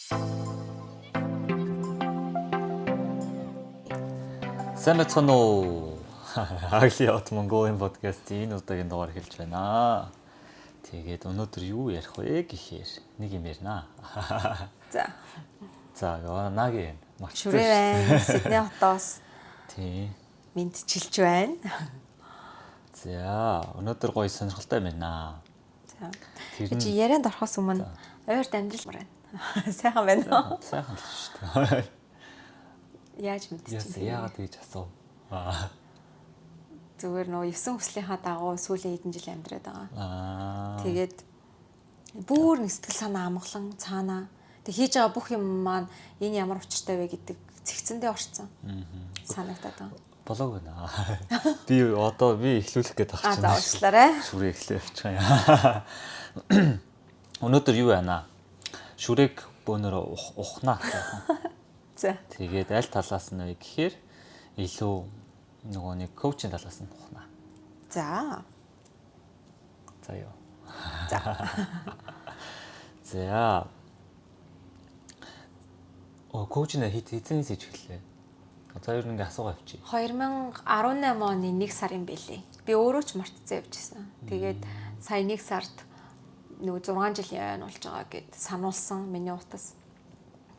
Сайн байцгаана уу? Агли от Монголын подкастын энэ удаагийн дугаар эхэлж байна. Тэгээд өнөөдөр юу ярих вэ гэхээр нэг юм ярина. За. За, нагийн Шүрээ байна. Сидней хотоос. Тийм. Мэдчилж байна. За, өнөөдөр гоё сонирхолтой байна. За. Чи ярианд орохоос өмнө ойрт амьдрал байна. Сайхан байна уу? Сайхан л шүү дээ. Яаж мэдчихэв? Яагаад гэж асуу. Зүгээр нөө 9 хүслийнхаа дагуу сүүлийн хэдэн жил амьдраад байгаа. Тэгээд бүр нэг сэтгэл санаа амгалан цаанаа тэг хийж байгаа бүх юм маань энэ ямар учиртай вэ гэдэг цэгцэндээ орцсон. Санагдаад байна. Болоог байна. Би эхлүүлэх гээд байгаа чинь. За уучлаарай. Шүрээ эхлэвч байгаа. Өнөөдөр юу байна? Шүрээг бөөнөр ухнаа. За. Тэгээд аль талаас нь вэ гэхээр илүү нөгөө нэг коучинг талаас нь ухнаа. За. За ёо. За. За. Коучинг хэзээс хийж эхэллээ? За ер нь ингээ асуугаа авчи. 2018 оны 1 сарын байлээ. Би өөрөө ч мартцсан явжсэн. Тэгээд сая 1 сард нөгөө 6 жилийн болж байгаа гэд сануулсан миний утас.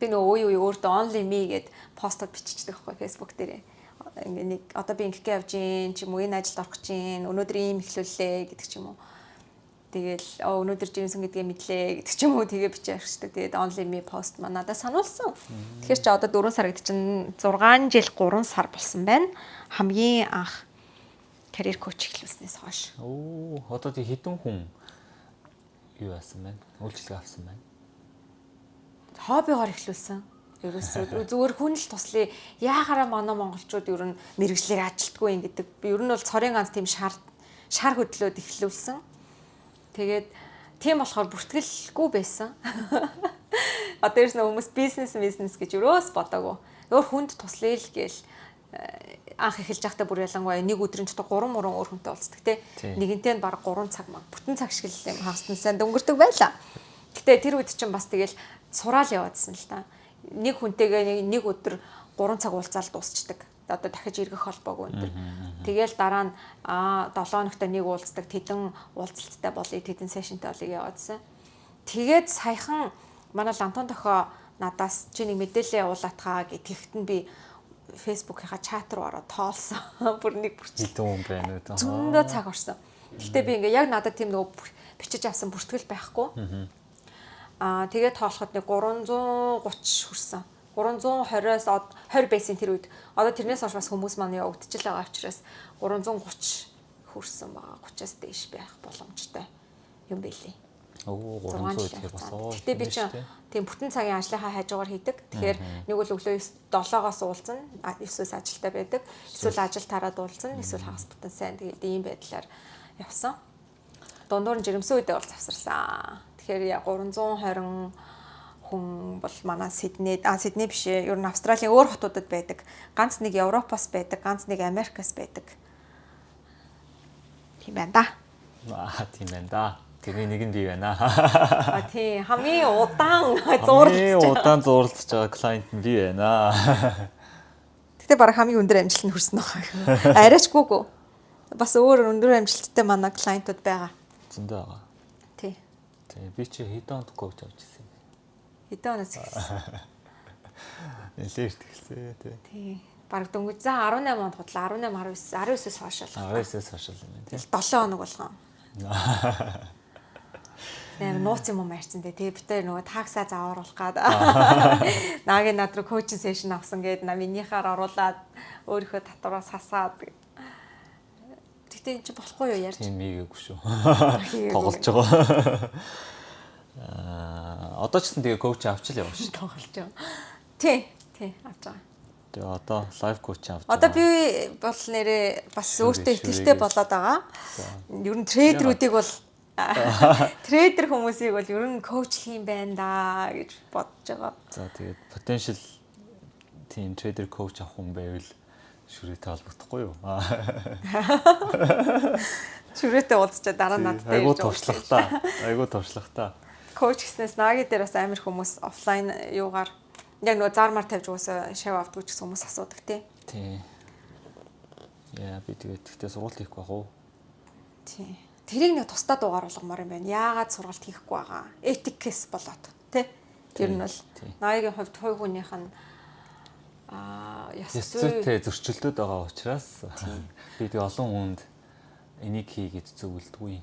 Би нөгөө өөртөө only me гэд постод биччихдэг байхгүй Facebook дээр. Ингээ нэг одоо би ингээ явж гин ч юм уу энэ ажилд орох гэж гин өнөөдөр ийм эхлүүллээ гэдэг ч юм уу. Тэгэл өнөөдөр жимсэн гэдгээ мэдлээ гэдэг ч юм уу тэгээ бичиж авчихдаг. Тэгээд only me пост маань надад сануулсан. Тэгэхээр чи одоо 4 сар гэдэг чинь 6 жил 3 сар болсон байна. Хамгийн анх карьер коуч эхлүүлснээс хойш. Одоо тий хэдэн хүн юу яасан байна? Үйлчлэг авсан байна. Хоббигоор эхлүүлсэн. Ерөөсөө зүгээр хүн л туслая. Яахаараа манай монголчууд ер нь мэрэгжлэр ажилтгүй юм гэдэг. Би ер нь бол цорын ганц тийм шар хөдлөөд эхлүүлсэн. Тэгээд тийм болохоор бүртгэлгүй байсан. Одоо ерөөс нь хүмүүс бизнес гэж өрөөс бодоагүй. Өөр хүнд туслая л гээл анх эхэлж байхдаа бүр ялангуяа нэг өдрийн дотор 3 мөрөн өөр хүнтэй уулздаг те. Нэгэнтээ нь баг 3 цаг маа. Бүтэн цаг шиг л юм хагастай дөнгөрдөг байлаа. Гэтэ тэр үед чинь бас тэгэл сураал яваадсан л та. Нэг хүнтэйгээ нэг өдөр 3 цаг уулзаал дуусчдаг. Одоо дахиж эргэх холбоогүй өндөр. Тэгээл дараа нь 7 хоногт нэг уулздаг тэдэн уулзалттай болъё тэдэн сешнтэй болъё яваадсан. Тэгээд саяхан манай Лантон тохоо надаас чи нэг мэдээлэл явуулаатгаа гэхэд нь би Facebook-ийнхаа чат руу ороод тоолсон. Бүр нэг бүрч. Хэдэн хүн байна вэ? Зөндөө цаг орсон. Гэхдээ би ингээ яг надад тийм нөгөө бичиж авсан бүртгэл байхгүй. Тэгээд тоолоход нэг 330 хүрсэн. 320-аас 20 байсан тэр үед. Одоо тэрнээс хойш бас хүмүүс маань явагдчихл байгаа учраас 330 хүрсэн байгаа. 30-аас дээш байх боломжтой юм байлээ. 300 гэх бас. Гэтэ би чинь тийм бүтэн цагийн ажлынхаа хажуугаар хийдэг. Тэгэхээр нэг бол өглөө 7-оос уулзна, 9-өөс ажилдаа байдаг. Эсвэл ажил тараад уулзна, эсвэл хагас бүтэн сайн. Тэгээд ийм байдлаар явсан. Дундуур нь жирэмсэн үедээ бол завсарсан. Тэгэхээр 320 хүн бол манай Сидней биш ер нь Австралийн өөр хотуудад байдаг. Ганц нэг Европоос байдаг, ганц нэг Америкаас байдаг. Тийм байна да. Тийм байна да. Тэрний нэг нь би байна. Тийм хамгийн удаан зурлаж байгаа клиент нь би байна. Гэтэ бараг хамгийн өндөр амжилтанд хүрсэн байгаа. Арайчгүйгөө. Бас өөр өндөр амжилттай манай клиентууд байгаа. Зөндөө байгаа. Тий. Би чи хэдэн онд коуч авч ирсэн юм бэ? Хэдэн оноос эхэлсэн? Нэлээд эхэлсэн тий. Бараг дөнгөж 18 онд худлаа 18 19-өөс хойш л. 19-өөс хойш юм байна тий. 7 хоног болгоо. Нууц юм ярьсан дээ. Тэгээ битээ нөгөө таксаа заавруулах гад. Нагийн над руу коучинг сешн авсан гээд минийхаар оруулаад өөрийнхөө татвараас хасаад. Тэгтээ энэ чи болохгүй юу ярьж? Тийм мийгээгүй шүү. Тоглож байгаа. Одоо ч гэсэн тэгээ коуч авч л яваа шүү. Тоглож байгаа. Тий, авч байгаа. Тэгээ одоо лайв коуч авч байгаа. Одоо би бол нэрээ бас өөртөө ихтэй болоод байгаа. Ер нь трейдерүүдийг бол трейдер хүмүүсийг бол ер нь коуч хийм байна да гэж бодож байгаа. За тэгээд potential team trader coach авах хүн байвал шүрээтэй холбогдохгүй юу? Шүрээтэй уулзчаа дараа надтай айгуу туршлах та. Коуч гэснээс наги дээр бас амар хүмүүс офлайн юугаар яг нөгөө зармаар тавьж уусаа шав авдаг ч гэсэн хүмүүс асуудаг тий. Тий. Яа би тэгээд тэгтээ сургалт хийхгүй байх уу? Тий. Тэрийг нэг тусдаа дугаар болгомоор юм байна. Яагаад сургалт хийхгүй байгаа? Этикэс болоод тий. Ер нь бол нагийн хувьд хувь хүнийх нь яс зүйтэй зөрчилдөд байгаа учраас би тэг олон хүнд энийг хийгээд зөвлөдгүй.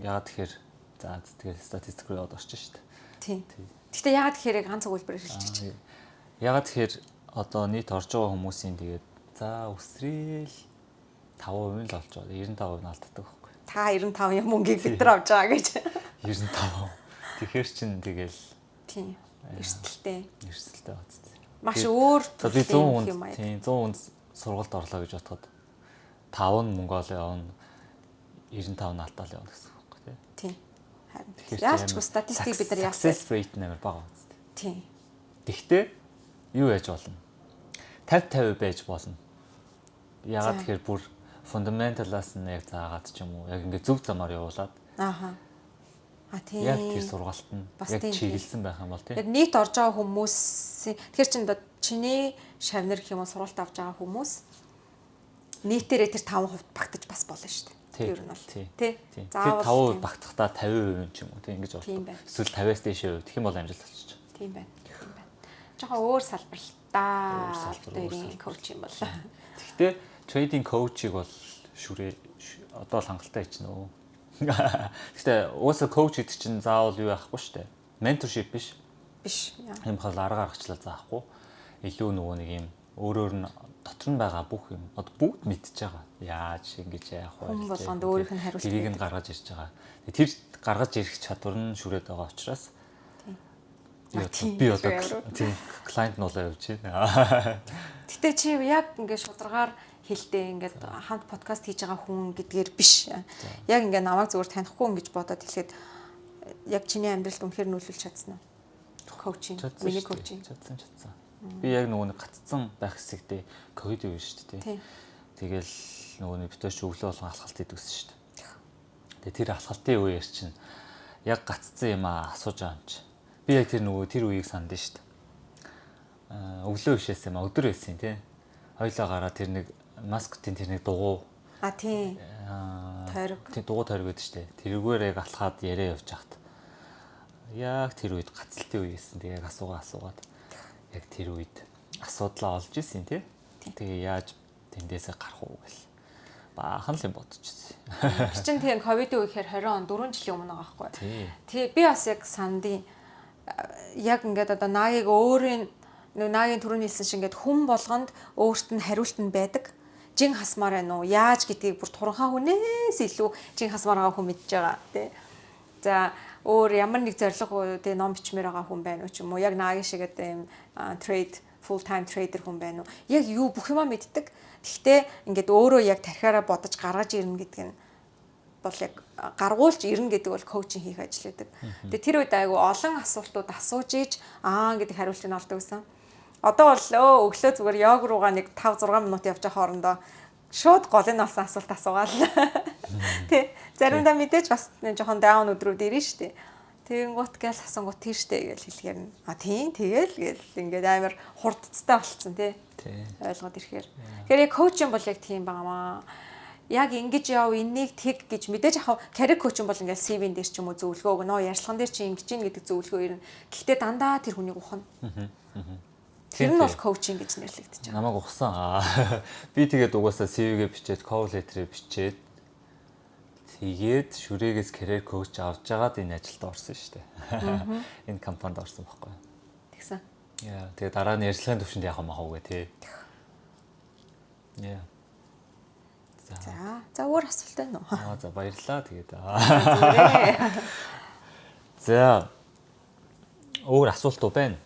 Яагаад тэгэхээр за тэгээд статистик руу яваад орчих шүү дээ. Тийм. Гэхдээ яагаад тэгэхээр ганц өгүүлбэрээр хэлчих чинь. Яагаад тэгэхээр одоо нийт орж байгаа хүмүүсийн тэгээд за өсрөөл 5% л олж байгаа. 95% нь алддаг байхгүй. Та 95 юм мөнгийг бид нар авч байгаа гэж. 95. Тэгэхээр чин тэгэл тийм. Эрсдэлтэй. Эрсдэлтэй бац. Маш өөр би 100 хүнд тийм 100 хүнд сургалт орлоо гэж бодоход 5 нь мөнгө олоо явна. 95 нь алдаа л явна гэсэн үг байхгүй тийм. Харин яалчгүй статистик бид нар яасан. Success rate нэмэр бага байна. Тийм. Гэхдээ юу яаж болно? 50-50 байж болно. Ягаад тэгэхээр бүр фундаменталаас нь яг заагаад ч юм уу яг ингээд зөв замаар явуулаад ааха. Тийм. Яг тэр сургалт нь яг чиглэлсэн байх юм бол тийм. Яг нийт орж байгаа хүмүүсийн тэгэхээр чин чиний шавнар гэх юм уу сургалт авч байгаа хүмүүс нийтээрээ тэр 5% багтаж бас болно шүү дээ. Ер нь бол тий. Заавал 5% багтахдаа 50% ч юм уу тийм ингэж болно. Эсвэл 50-аас дээш хувь тэгэх юм бол амжилт болчих. Тийм байна. Тийм байна. Жохоо өөр салбар л та. Өөрийн коуч юм бол. Гэхдээ трейдинг коучийг бол шүрээ одоо л хангалттай хийчихнэ өө. Гэхдээ уусаа коуч гэдэг чинь заавал юу яахгүй шүү дээ. Менторшип биш. Биш. Ийм хол арга аргачлал заахгүй. Илүү нөгөө нэг юм өөрөөр нь дотор нь байгаа бүх юм одоо бүгд мэдчихэж байгаа. Яаж ингэж яах вэ? Хүн болгонд өөрийнх нь хариулт. Тэрийг нь гаргаж ирж байгаа. Тэр гаргаж ирэх чадвар нь шүрээд байгаа учраас би одоо тийм клиент нь болоо явж байна. Гэтэ чи яг ингээд шударгаар хэлдэ ингээд хамт подкаст хийж байгаа хүн гэдгээр биш. Яг ингээд намайг зүгээр танихгүй хүн гэж бодоод хэлэхэд яг чиний амьдралд үнэхээр нөлөөлж чадсан уу? Коучинг, миний коучинг. Чадсан. Би яг нөгөө нэг гаццсан байх хэсэгтээ ковид үе шүү дээ. Тэгэл нөгөө нэг битээч өглөө болгон алхалт хийдэгсэн шүү дээ. Тэгээ тэр алхалтын үеэр чинь яг гаццсан юм асууж байгаа юм чи. Би яг тэр үеийг санд шүү дээ. Өглөө бишээс юм өдөр байсан тийм. Хоёлоо гараа тэр нэг масктын тэр нэг дугуй. Тийм. Тойрог. Тийм дугуй тойрог гэдэг шүү дээ. Тэрүүгээр яг алхаад яриа явж хахад яг тэр үед гацалтын үе байсан. Тэгээ яг асуугаад яг тэр үед асуудлаа олж исэн тий. Тэгээ яаж тэндээсээ гарах уу гэл баахан л юм бодчихсон. Би чинь тийм ковидын үехээр 20 он 4 жилийн өмнө байгаа байхгүй. Тэгээ би бас яг сандын яг ингээд одоо наагийг өөрийн наагийн түрүүний хэлсэн шиг ингээд хүн болгонд өөрт нь хариулт нь байдаг. Жин хасмаар байна уу? Яаж гэдгийг бүр туранхаа хүнээс илүү жин хасмаар байгаа хүн мэдж байгаа тий. За өөр ямар нэг зорилго тий ном бичмээр байгаа хүн байна уу ч юм уу? Яг наагийн шиг одоо юм трейд full time trader хүн байна уу? Яг юу бүх юма мэддэг. Гэхдээ ингээд өөрөө яг тархиараа бодож гаргаж ирнэ гэдэг нь бол яг гаргуулж ирнэ гэдэг бол коучинг хийх ажил гэдэг. Тэгээ тэр үед айгу олон асуултууд асууж ийж гэдэг хариултыг олдог гэсэн. Одоо бол өглөө зүгээр йог руугаа нэг 5-6 минут явж байгаа хоорондоо шууд голын олсон асуулт асуугаал. Тэ заримдаа мэдээж бас жоохон даун өдрүүд ирнэ шүү дээ. Тэгэнгუთ гээл асуунгууд тийштэй гэж хэлэхээр тийм тэгэл гээл ингээд амар хурдцтай болцсон тий. Ойлгоод ирэхээр. Тэгэхээр яг коучинг бол яг тийм байнамаа. Яг ингэж яв энийг тэг гэж мэдээж яг карьер коучинг бол ингээд CV-н дээр ч юм уу зөвлөгөө өгнө. Ярьцлаган дээр чи ингэж ийн гэдэг зөвлөгөө ирнэ. Гэхдээ дандаа тэр хүнийг ухна. Тэр нь бол коучинг гэж нэрлэгдэж байгаа. Намайг ухсан. Би тэгээд угаасаа CV-гээ бичээд, cover letter-ыг бичээд тэгээд шүрээгээс career coach авч жагаад энэ ажилд орсон шүү дээ. Энэ компанид орсон байхгүй. Тэгсэн. Яа, тэгээд дараа нь ярьцлагын төвшөнд яах юм ахав гэ тий. Яа. За өөр асуулт байна уу? За баярлалаа тэгээд. Зүгээрээ. За өөр асуулт уу байна?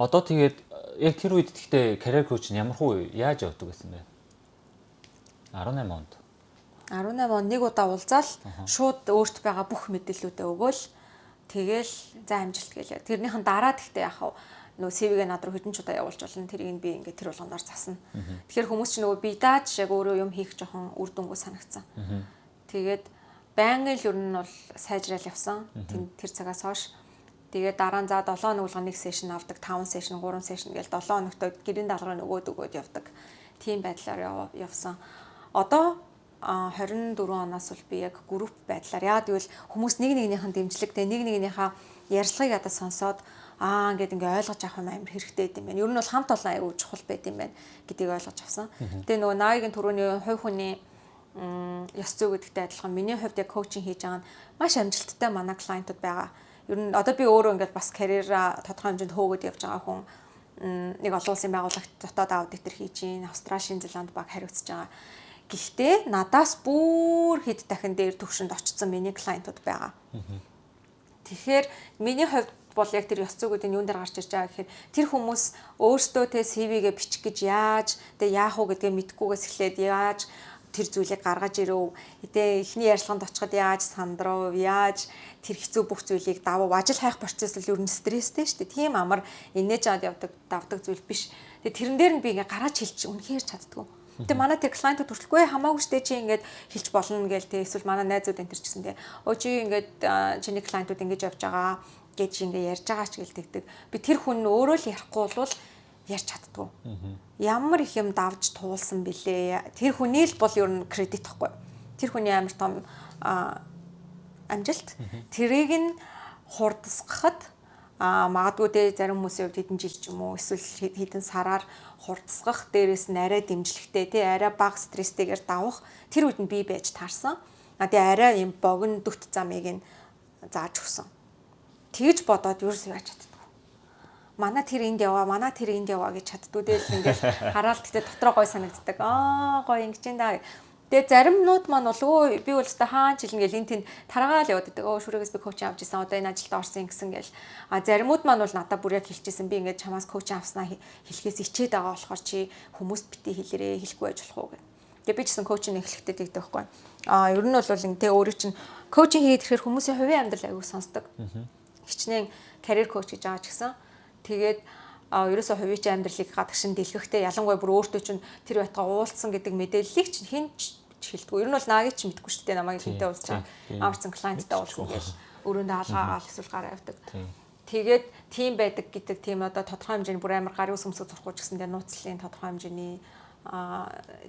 Одоо тэгээд яг тэр үед гэхдээ career coach нь ямар хуу яаж явдаг гэсэн бэ? 18 онд. 18 онд нэг удаа уулзаал шууд өөрт байгаа бүх мэдээллүүдээ өгөөл тэгэл за амжилт гэлээ. Тэрнийхэн дараа гэхдээ яхав нөгөө CV-гээ над руу хэдэн ч удаа явуулж болно. Тэрийг би ингээд тэр болгоноор засна. Тэгэхээр хүмүүс ч нөгөө би дааж яг өөрөө юм хийх жоохон үр дүнгүй санагцсан. Тэгээд байнгын л ер нь бол сайжрал явсан. Тэр цагаас хойш. Тэгээд дараа нь за 7 хоног болгоно 1 сешн авдаг, 5 сешн, 3 сешн гээл 7 хоногт гэрийн даалгаврыг өгөөд явдаг. Тийм байдлаар явсан. Одоо 24 оноос бол би яг групп байдлаар яагаад гэвэл хүмүүс нэг нэгнийхэн дэмжлэгтэй нэг нэгнийхээ ярьцлагыг ядаа сонсоод ингээд ойлгож авах юм амар хэрэгтэй юм байна. Ер нь бол хамт олон аюу чухал байд юм байна гэдгийг ойлгож авсан. Тэгээ нөгөө Нагийн түрүүний хувь хүний ёс зүй гэдэгтэй адилхан миний хувьд яг коучинг хийж байгаа нь маш амжилттай манай клиентууд байгаа. Ер нь одоо би өөрөө ингээд бас карьераа тодорхой хэмжээнд хөөгд явж байгаа хүн нэг олон улсын байгууллагт дотоод аудит төр хийж ийн Австрали, Шинэ Зеланд баг хариуцж байгаа. Гэхдээ надаас бүр хэд дахин дээр төвшөнд очсон миний клиентууд байгаа. Тэгэхээр миний хувьд бол яг тэр ёс зүйгүүдийн юун дээр гарч ирж байгаа гэхээр тэр хүмүүс өөрсдөө тэ CV-гээ бичих гэж яаж тэ яах уу гэдгээ мэдгүйгээс эхлээд яаж тэр зүйлийг гаргаж ирв. Тэ эхний ярилцлаганд очиход яаж сандрав, яаж тэр хэцүү бүх зүйлийг давав. Ажил хайх процесс л ер нь стресстэй шүү дээ. Тийм амар инээж аваад давдаг зүйл биш. Тэгээ тэрэн дээр нь би ингээ гараж хэлчих үнэхээр чаддгүй. Тэгээ манай тэр клиентууд хүртэлгүй хамаагүй штэ чи ингээд хэлж болно гээл тэ эсвэл манай найзууд энэ төр ч гэсэн тэ. Өө чи ингээд чиний клиентууд ингэж явж байгаа гэж ингээ ярьж байгаа ч гэлдэгдэг. Би тэр хүн өөрөө л ярихгүй бол ярьж чаддгүй. Ямар их юм давж туулсан бэлээ. Тэр хүний л бол ер нь кредит тахгүй. Тэр хүний амар том амжилт. Тэрийг нь хурдсгахад магадгүй тэ зарим хүмүүсийн хувьд хэдэн жил ч юм уу эсвэл хэдэн сараар хурдсгах дээрээс нь арай дэмжлэгтэй тэ арай бага стресстэйгээр давах тэр үед нь би байж таарсан. Тэгээ арай юм богино дүт замыг нь зааж өгсөн. Тэгж бодоод юурс яаж чаддгүй. Манай тэр энд яваа, манай тэр энд яваа гэж чаддгүй. Тэгэл ингээл хараал тэгтээ дотроо гой санагддаг. Гой ингэж энэ даа. Тэгээ заримнууд маань бол өө би бол өстой хаан жилнэ гэл энэ тэнд тараагаал яваад байдаг. Шүрээс би коучинг авч ирсэн. Одоо энэ ажилд орсон гэсэн гэл. Заримуд маань бол надад бүр яг хэлчихсэн. Би ингээд чамаас коучинг авснаа хэлхээс ичээд байгаа болохоор чи хүмүүст бити хэлээрээ хэлэхгүй байж болох уу гэх. Тэгээ би ч гэсэн коучинг эхлэхдээ тэгдэг байхгүй. Ер нь бол тэгээ өөрөө чинь коучинг хийгээд ирэхээр хүмүүсийн хувийн амьдрал аягүй сонсдог. Хичнээн карьер коуч гэж байгаа ч гэсэн тэгээд ерөөсөө хувийн чинь амьдралыг гадагшин дэлгэхтэй ялангуяа бүр өөртөө чинь тэр байтга уулцсан гэдэг мэдээллийг чинь хэн ч хэлдэггүй. Ер нь бол наагийн ч мэдгүй шүү дээ намайг хинтээ уулзчих. Амарсан клиенттай уулзсан гэж өрөөндөө хаалгаа эсвэл гараа явдаг. Тэгээд тийм байдаг гэдэг тийм одоо тодорхой хэмжээний бүр амар гарын ус өмсөг зурхгүй ч гэсэндээ нууцлалын тодорхой хэмжээний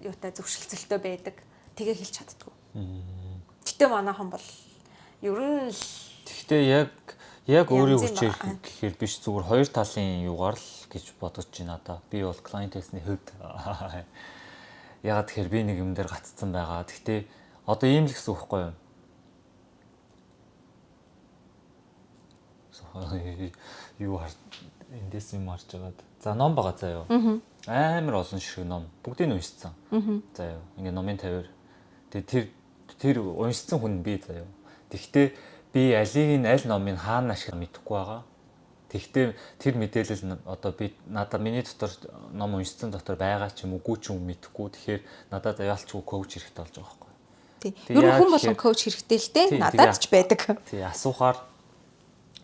юутай зөвшөлтсөлтөө байдаг. Тэгээ хэлж чаддаггүй. Гэтэ манайхан бол ер нь гэхдээ яг өөрийн хүчээр гэхээр биш зүгээр хоёр талын юугаар л гэж бодож байна одоо. Би бол клиентесний хувьд ягаад тэгэхээр би нэг юм дээр гаццсан байгаа. Гэхдээ одоо ийм л гэсэн үг байхгүй юу? Юу эндээс юм харж байгаад. За ном байгаа заяа. Амар олон шиг ном. Бүгдийг нь уншсан. Заяа. Ингээ номын тавиар. Тэгээ тэр уншсан хүн би заяа. Тэгэхдээ би аль номыг хаана ашиглах мэдэхгүй байгаа. Тэгвэл тэр мэдээлэл одоо би надад миний дотор ном уншсан дотор байгаа ч юм уугүй ч юм мэдэхгүй. Тэгэхээр надад заялчгүй коуч хэрэгтэй болж байгаа байхгүй. Тийм. Ер нь хүн болгон коуч хэрэгтэй л дээ. Надад ч байдаг. Тий, асуухаар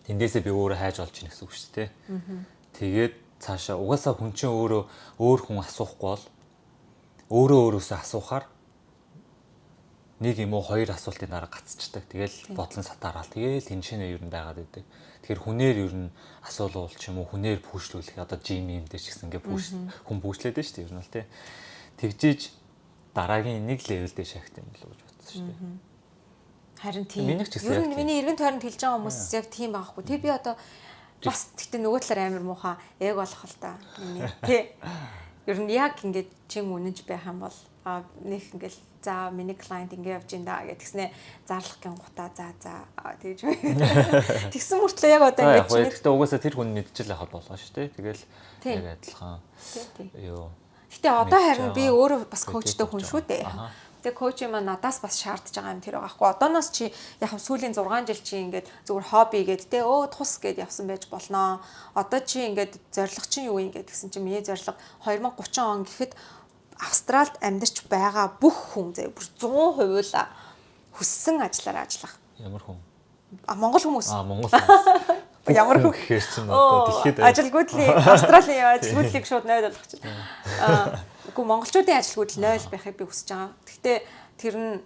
тэндээсээ би өөрөө хайж олж ийн гэсэн үг шүү дээ. Тэгээд цаашаа угаасаа хүн чинь өөр хүн асуухгүй бол өөрөөсөө асуухаар нэг юм уу хоёр асуултын дараа гацчихдаг. Тэгэл бодлон сатаараал. Тэгэл тэншэнэ ер нь байгаад байдаг. Тэгэхээр хүнээр ер нь асуулуул ч юм уу хүнээр пүүшлүүлэх одоо жим юм дээр ч гэсэн ингээ хүн пүүшлээд шүү дээ ер нь л тий. Тэгжиж дараагийн нэг левел дээр шахт юм болов гэж бодсон шүү дээ. Харин тийм. Ер нь миний эргэн тойронд хэлж байгаа хүмүүс яг тийм байхгүй. Тэг би одоо бас тэгтээ нөгөө талаар амар муухай эго болох л та. Тий. Ер нь яг ингээд чин үнэнч байх юм бол нэг ингээл за миний клиент ингэ явж байна гэдгснээ зарлах гин гутаа за тэгж тэгсэн мөртлөө яг одоо ингэ чинь гэхдээ угаасаа тэр хүн мэдчихэл яхад болгоо шүү дээ. Тэгэл яг адилхан. Юу. Гэтэ одоо харин би өөрөө бас коучтой хүн шүү дээ. Тэгээ коуч юм надаас бас шаардж байгаа юм тэр байхгүй. Одооноос чи яг сүүлийн 6 жил чи ингээд зүгээр хобби гээд те тус гээд явсан байж болноо. Одоо чи ингээд зорилго чинь юу юм гээд гэсэн чи миний зорилго 2030 он гэхэд Австралид амьдарч байгаа бүх хүн зөө бүр 100% л хүссэн ажиллаараа ажиллах. Ямар хүн? Монгол хүмүүс. Монгол хүмүүс. Ямар хүн гэхээр чинь одоо дэлхийд ажилгүйдлийн Австралийн ажилгүйдлийг шууд 0 болгох чинь. Үгүй монголчуудын ажилгүйдэл 0 байхыг би хүсэж байгаа. Гэхдээ тэр нь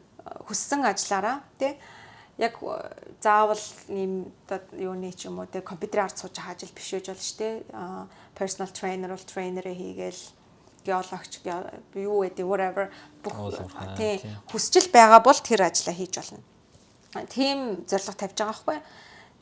хүссэн ажлаараа тий яг заавал ийм юуны ч юм уу тий компьютерээр ард сууж байгаа ажил биш үж болно шүү дээ. Personal trainer бол трейнерээ хийгээл геологч юу гэдэг whatever бүх тий хүсчил байгаа бол тэр ажлаа хийж болно. Тийм зорилго тавьж байгаа байхгүй.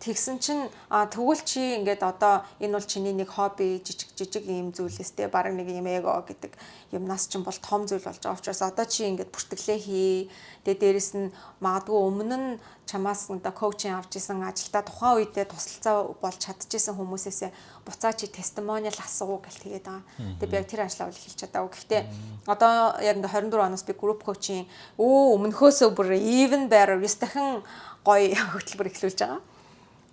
Тэгсэн чинь тэгвэл чи ингээд одоо энэ бол чиний нэг хобби жижиг ийм зүйлээстэй баг нэг юм эго гэдэг юмнаас чинь бол том зүйл болж байгаа учраас одоо чи ингээд бүртгэлээ хий. Тэгээ дээрэс нь магадгүй өмнө нь чамаас одоо коучинг авч исэн ажилдаа тухайн үедээ тусалцаа болж чадчихсан хүмүүсээс буцаа чи тестимониал асуу гэл тэгээд байгаа. Тэгээ би яг тэр ажлаа бол хэлж чадаагүй. Гэхдээ одоо яг ингээд 24 оноос би group coaching өмнөхөөсөө бүр even better 9 дахин гоё хөтөлбөр эхлүүлж байгаа.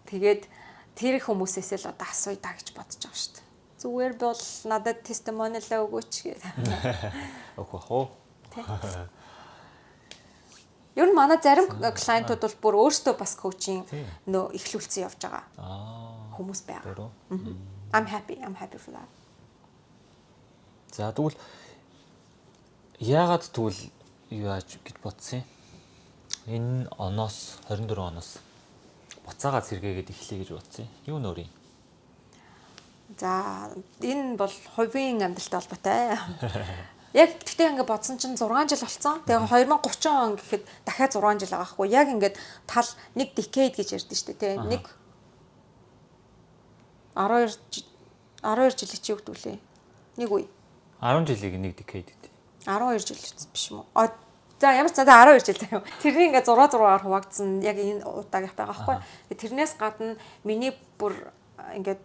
Тэгээд тэр хүмүүсээс л одоо асууя да гэж бодож байгаа шүү дээ. Зүгээр бол надад тестимониалаа өгөөч гэдэг. Өгөх уу? Ер нь манай зарим клиентууд бол бүр өөрсдөө бас коучинг нөө эхлүүлсэн явж байгаа. Хүмүүс байгаа. I'm happy for that. За тэгвэл яагаад тэгвэл юу яаж гэж бодсон юм? Энэ оноос 24 оноос буцаагаа сэргээгээд эхлэе гэж бодсон юм. Юу нөрий? За энэ бол хувийн амьдралтай холбоотой. Яг тэгтээ ингээд бодсон чинь 6 жил болсон. Тэгээ 2030 он гэхэд дахиад 6 жил байгаа хгүй. Яг ингээд тал нэг decade гэж ярьдэн шүү дээ, тий. Нэг 12 жилийг чи юу гэдүүлээ? Нэг үе. 10 жилийг нэг decade гэдэг. 12 жил биш юм уу? За ямар ч 12 жил заяа. Тэрний ингээ 6-6-аар хуваагдсан яг энэ удаагийнх байгаа байхгүй. Тэрнээс гадна миний бүр ингээд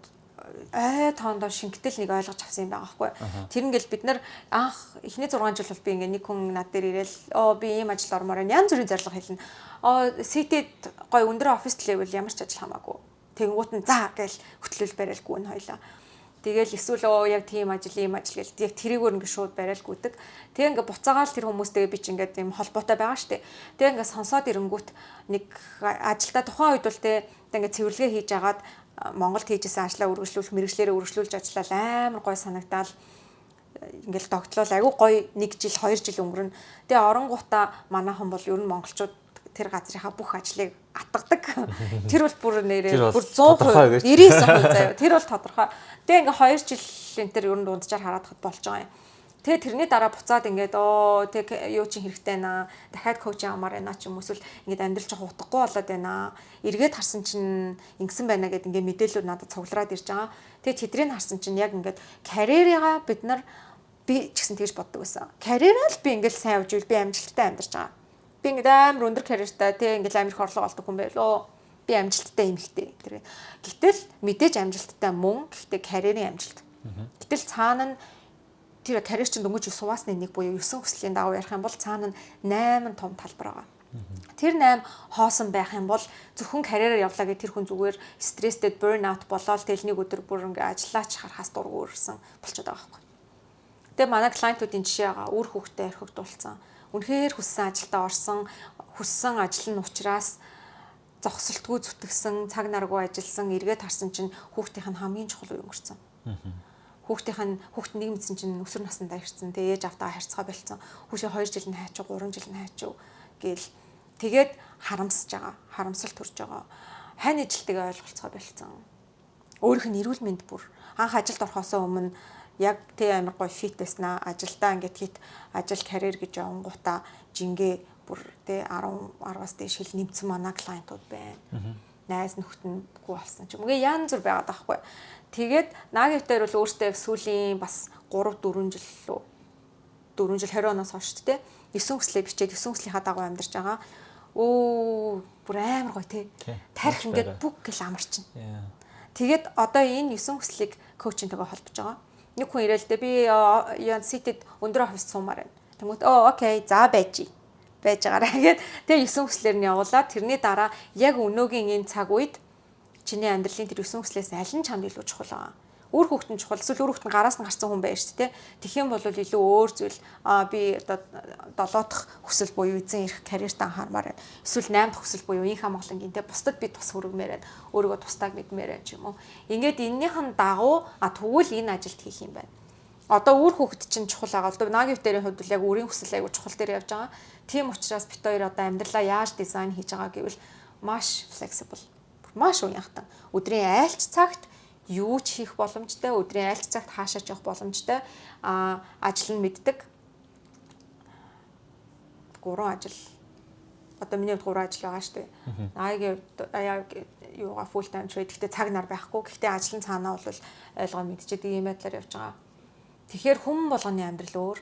тоондоо шингэтэл нэг ойлгож авсан юм байгаа байхгүй. Тэр ингээл бид нар анх эхний 6 жил бол би ингээ нэг хүн над дээр ирээл би ийм ажил ормоор янз бүрийн зорилго хэлнэ. Ситэд гой өндөр офис level ямар ч ажил хамаагүй. Тэнгуут нь за гээл хөтлөл бариалгүй нь хоёлаа. Тэгэл эсвэл яг тийм ажил ийм ажил гэл яг тэрийгээр ингээ шууд бариалгүйдэг. Тэг ингээ буцаагаал тэр хүмүүстэйгээ би ч ингээд юм холбоотой байгаа штэ. Тэг ингээ сонсоод ирэнгүүт нэг ажилдаа тухайн үед бол тэг ингээ цэвэрлэгээ хийж агаад Монголд хийжсэн ажлаа үргэлжлүүлэх мэрэгчлэрээ үргэлжлүүлж ажиллаад амар гой санагдаал ингээл тогтлол айгүй гой 1 жил 2 жил өнгөрнө. Тэгээ оронгуудаа манайхан бол ер нь монголчууд тэр газрынхаа бүх ажлыг атгадаг. Тэр бол бүр нэрээ бүр 100% 99% заяа. Тэр бол тодорхой. Тэгээ ингээ 2 жил энэ төр ер нь дунджаар хараад хад болж байгаа юм. Тэгээ тэрний дараа буцаад ингээд тэг юу чи хэрэгтэй наа. Дахиад коуч авмаар байна ч юм уу эсвэл ингээд амьдрал жоо утгагүй болоод байна. Эргээд харсан чинь ингэсэн байна гэдэг ингээд мэдээлүүд надад цуглараад ирж байгаа. Тэгээ тэдрийг харсан чинь яг ингээд карьерийгаа бид нар би ч гэсэн тэгж боддог байсан. Карьераа л би ингээд сайн явж ивэл би амжилттай амьдарч байгаа. Би ингээд амар өндөр карьертай тэг ингээд амар их орлого олдог хүн байлоо. Би амжилттай юм ихтэй. Тэр. Гэтэл мэдээж амжилттай мөн гэхдээ карьерийн амжилт. Гэтэл цаана нь тэр карьер чинь дөнгөж сууасны нэг буюу 9 хүслийн дагуу ярих юм бол цаана нь 8 том талбар байгаа. Тэр 8 хоосон байх юм бол зөвхөн карьераар явлаа гэх тэр хүн зүгээр стресстэй burnout болоод тэл нэг өдөр бүр ингээ ажиллаач харахаас дургуурсан болчиход байгаа байхгүй. Тэгээ манай клиентуудын жишээ байгаа үр хүүхдээ орхигдуулсан. Үнэхээр хүссэн ажилдаа орсон, хүссэн ажил нь учраас зогсолтгүй зүтгэсэн, цаг наргүй ажилласан, эргээд харсан чинь хүүхдийнх нь хамгийн чухал үе өнгөрцөн. Хүүхд нэг мэдсэн чинь өсвөр насндаа ирсэн. Тэгээ ээж автаа харьцгаа болцсон. Хүүшээ 2 жил нь хайчуу, 3 жил нь хайчуу гээл тэгээд харамсаж байгаа. Харамсалт төрж байгаа. Хань ижилтэйгээ ойлголцоо болцсон. Өөрийнх нь эрүүл мэнд бүр анх ажилд орохоосоо өмнө яг тэг амар гоё фит байснаа. Ажилдаа ингээд хит ажил карьер гэж явангуудаа жингээ бүр тэг 10-10-аас дээш хэл нэмсэн манай клиентууд байна. Найз нөхдөндгүй болсон ч юм. Үгүй янз бүр байгаад байгаа хгүй. Тэгээд наагивтэр бол өөртөө сүүлийн бас 3-4 жил лөө 4 жил 20 оноос хойш тэ 9 хүслээ бичээд 9 хүслийнхаа дагуу амьдарч байгаа. Бүр амар гоё тий. Тарих ингээд бүх гэл амарчин. Тэгээд одоо энэ 9 хүслийг коучинтэйгээ холбож байгаа. Нэг хүн ирээл дээ би ситэд өндөр офис суумаар байна. Тэнгүүт окей за байж байгаараа гэгээд тэгээ 9 хүслээр нь явуулаад тэрний дараа яг өнөөгийн энэ цаг үед чиний амьдралын тэр 9 хүслээс аль нь чамд илүү чухал байгаа. Өөр хүүхдэн чухал эсвэл өөр хүүхдэн гараас нь гарсан хүн байж шүү дээ. Тэгэх юм бол илүү өөр зүйл би одоо 7 дахь хүсэл буюу эзэн ирэх карьертаа анхаармаар байна. Эсвэл 8 дахь хүсэл буюу инх амгалангийн те бусдад би тус хүргэмээр байна. Өөрийгөө тустааг мэдмээр байна ч юм уу. Ингээд эннийхэн дагуу тэгвэл энэ ажилд хийх юм байна. одоо үр хүүхэд чинь чухал байгаа. Одоо нагийн битэрийн хувьд бол яг үрийн хүсэл аягүй чухал дээр явж байгаа. Тийм учраас бит хоёр одоо амьдралаа яаж дизайн хийж байгаа гэвэл маш flexible. Маш уянхтан. Өдрийн айлч цагт юу ч хийх боломжтой, өдрийн айлч цагт хаашаа ч явах боломжтой. Ажил нь мэддэг. 3 ажил. Одоо миний хувьд 3 ажил байгаа шүү дээ. Наагийн юугаа full time trade гэхдээ цаг нар байхгүй. Гэхдээ ажлын цаанаа бол ойлгоо мэдчихэд ийм байдлаар явж байгаа. Тэгэхээр хүн болгоны амьдрал өөр.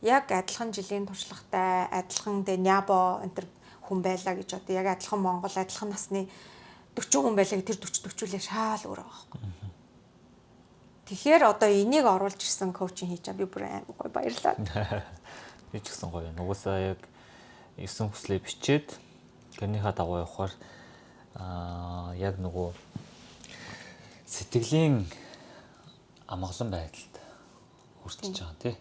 Яг адилхан жилийн туршлагатай, адилхан нябо энэ хүн байлаа гэж одоо яг адилхан Монгол, адилхан насны 40 хүн байлаа тэр 40-40 шаал өөр байгаа байхгүй. Тэгэхээр одоо энийг оруулж ирсэн коучинг хийж байгаа би бүр амар гоё баярлалаа. Би ч гэсэн гоё. Нугасаа яг 9 хүслээ бичээд гэрнийхаа дагуу явахаар яг нөгөө сэтгэлийн амгалан байдалд хүрчиж байгаа тий.